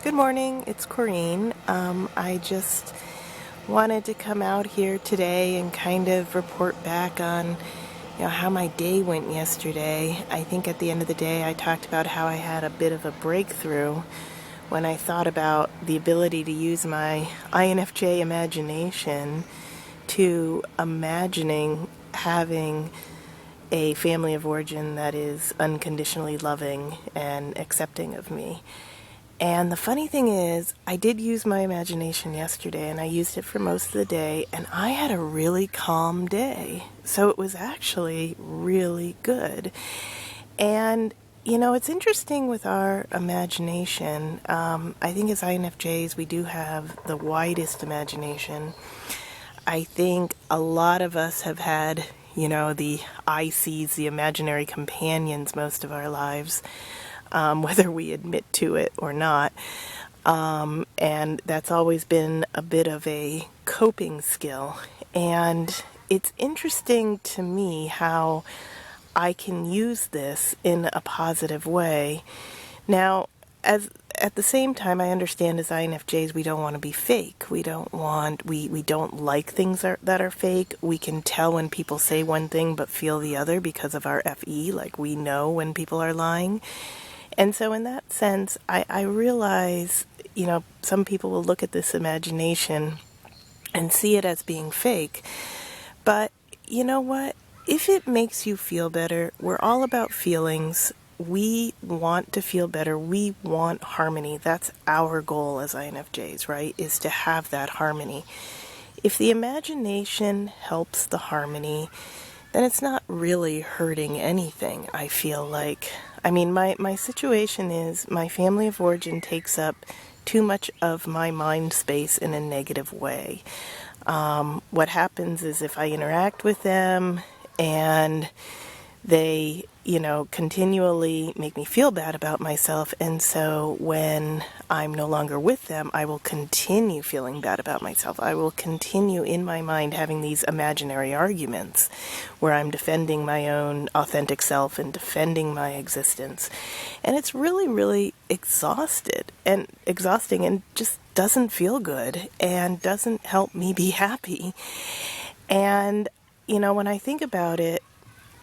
Good morning, it's Corrine. I just wanted to come out here today and kind of report back on how my day went yesterday. I think at the end of the day I talked about how I had a bit of a breakthrough when I thought about the ability to use my INFJ imagination to imagining having a family of origin that is unconditionally loving and accepting of me. And the funny thing is, I did use my imagination yesterday, and I used it for most of the day, and I had a really calm day. So it was actually really good. And, it's interesting with our imagination. I think as INFJs, we do have the widest imagination. I think a lot of us have had, the ICs, the imaginary companions, most of our lives. Whether we admit to it or not. And that's always been a bit of a coping skill. And it's interesting to me how I can use this in a positive way. Now, at the same time, I understand as INFJs, we don't want to be fake. We don't like things that are fake. We can tell when people say one thing but feel the other because of our FE, like we know when people are lying. And so in that sense, I realize, some people will look at this imagination and see it as being fake. But you know what? If it makes you feel better, we're all about feelings. We want to feel better. We want harmony. That's our goal as INFJs, right? Is to have that harmony. If the imagination helps the harmony, then it's not really hurting anything, I feel like. I mean, my situation is my family of origin takes up too much of my mind space in a negative way. What happens is if I interact with them and they, continually make me feel bad about myself. And so when I'm no longer with them, I will continue feeling bad about myself. I will continue in my mind having these imaginary arguments where I'm defending my own authentic self and defending my existence. And it's really, really exhausting and just doesn't feel good and doesn't help me be happy. And, when I think about it,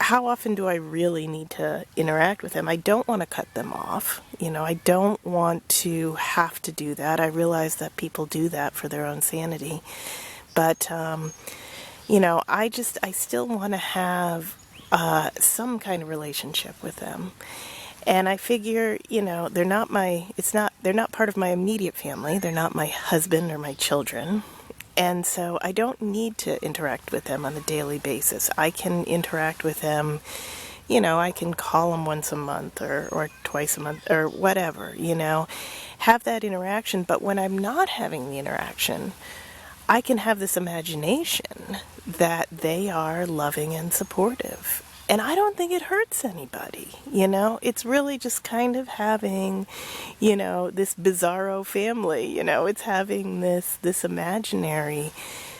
how often do I really need to interact with them? I don't want to cut them off. I don't want to have to do that. I realize that people do that for their own sanity. But, I still want to have some kind of relationship with them. And I figure, they're not part of my immediate family. They're not my husband or my children. And so I don't need to interact with them on a daily basis. I can interact with them, I can call them once a month or twice a month or whatever, have that interaction. But when I'm not having the interaction, I can have this imagination that they are loving and supportive. And I don't think it hurts anybody, It's really just kind of having, this bizarro family, It's having this imaginary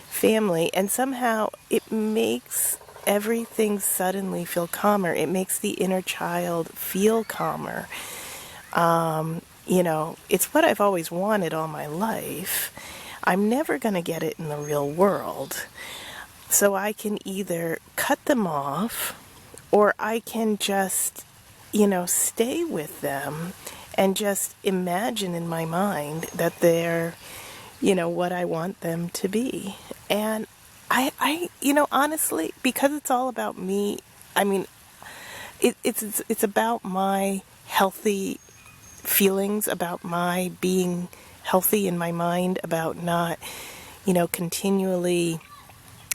family. And somehow it makes everything suddenly feel calmer. It makes the inner child feel calmer. It's what I've always wanted all my life. I'm never going to get it in the real world. So I can either cut them off, or I can just, stay with them and just imagine in my mind that they're, what I want them to be. And I honestly, because it's all about me, I mean, it's about my healthy feelings, about my being healthy in my mind, about not, continually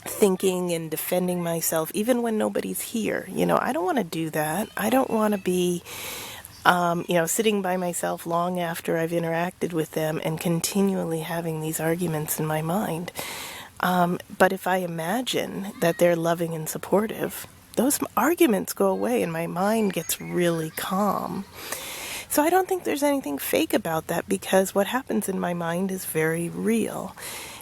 thinking and defending myself even when nobody's here. I don't want to do that. I don't want to be sitting by myself long after I've interacted with them and continually having these arguments in my mind. But if I imagine that they're loving and supportive, those arguments go away and my mind gets really calm. So I don't think there's anything fake about that, because what happens in my mind is very real.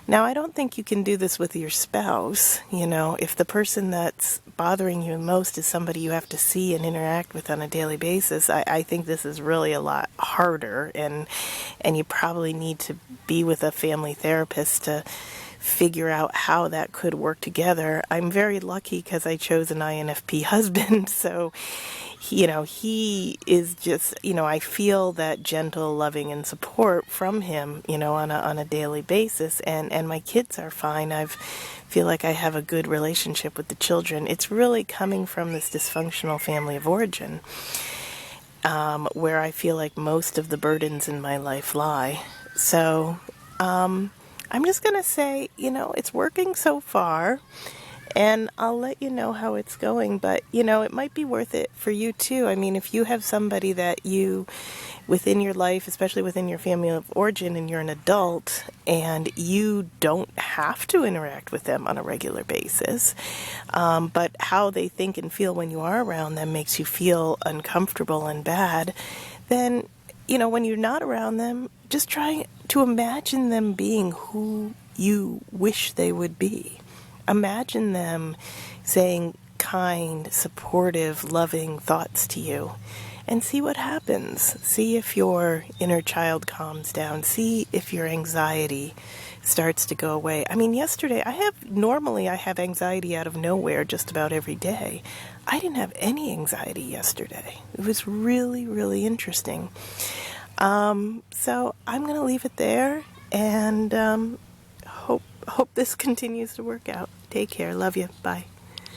Now, I don't think you can do this with your spouse. If the person that's bothering you most is somebody you have to see and interact with on a daily basis, I think this is really a lot harder. And and you probably need to be with a family therapist to figure out how that could work together. I'm very lucky because I chose an INFP husband, so he is just, I feel that gentle, loving, and support from him, on a daily basis, and my kids are fine. I feel like I have a good relationship with the children. It's really coming from this dysfunctional family of origin, where I feel like most of the burdens in my life lie. So, I'm just going to say, it's working so far, and I'll let you know how it's going. But, it might be worth it for you too. I mean, if you have somebody that within your life, especially within your family of origin, and you're an adult, and you don't have to interact with them on a regular basis, but how they think and feel when you are around them makes you feel uncomfortable and bad, then when you're not around them, just try to imagine them being who you wish they would be. Imagine them saying kind, supportive, loving thoughts to you, and see what happens. See if your inner child calms down. See if your anxiety starts to go away. I mean, yesterday, normally I have anxiety out of nowhere just about every day. I didn't have any anxiety yesterday. It was really, really interesting. So I'm going to leave it there, and hope this continues to work out. Take care. Love you. Bye.